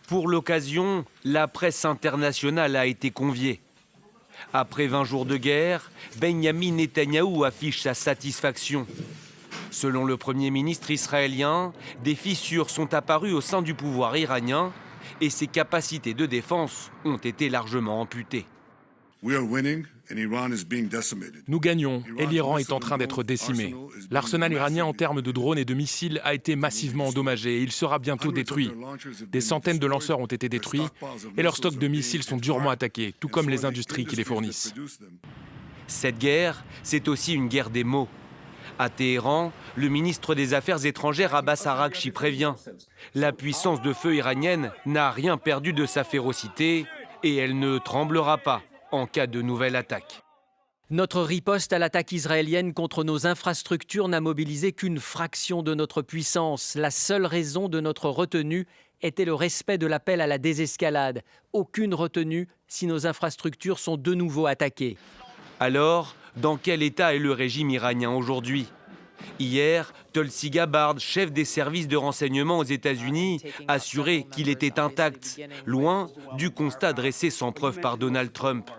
Pour l'occasion, la presse internationale a été conviée. Après 20 jours de guerre, Benyamin Netanyahou affiche sa satisfaction. Selon le Premier ministre israélien, des fissures sont apparues au sein du pouvoir iranien et ses capacités de défense ont été largement amputées. Nous gagnons et l'Iran est en train d'être décimé. L'arsenal iranien en termes de drones et de missiles a été massivement endommagé et il sera bientôt détruit. Des centaines de lanceurs ont été détruits et leurs stocks de missiles sont durement attaqués, tout comme les industries qui les fournissent. Cette guerre, c'est aussi une guerre des mots. À Téhéran, le ministre des Affaires étrangères Abbas Araghchi prévient. La puissance de feu iranienne n'a rien perdu de sa férocité et elle ne tremblera pas en cas de nouvelle attaque. Notre riposte à l'attaque israélienne contre nos infrastructures n'a mobilisé qu'une fraction de notre puissance. La seule raison de notre retenue était le respect de l'appel à la désescalade. Aucune retenue si nos infrastructures sont de nouveau attaquées. Alors, dans quel état est le régime iranien aujourd'hui ? Hier, Tulsi Gabbard, chef des services de renseignement aux États-Unis, assurait qu'il était intact, loin du constat dressé sans preuve par Donald Trump.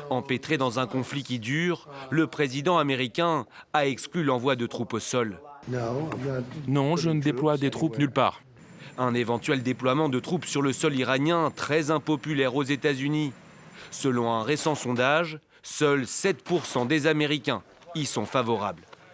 Empêtré dans un conflit qui dure, le président américain a exclu l'envoi de troupes au sol. Non, je ne déploie des troupes nulle part. Un éventuel déploiement de troupes sur le sol iranien, très impopulaire aux États-Unis. Selon un récent sondage, seuls 7% des Américains y sont favorables.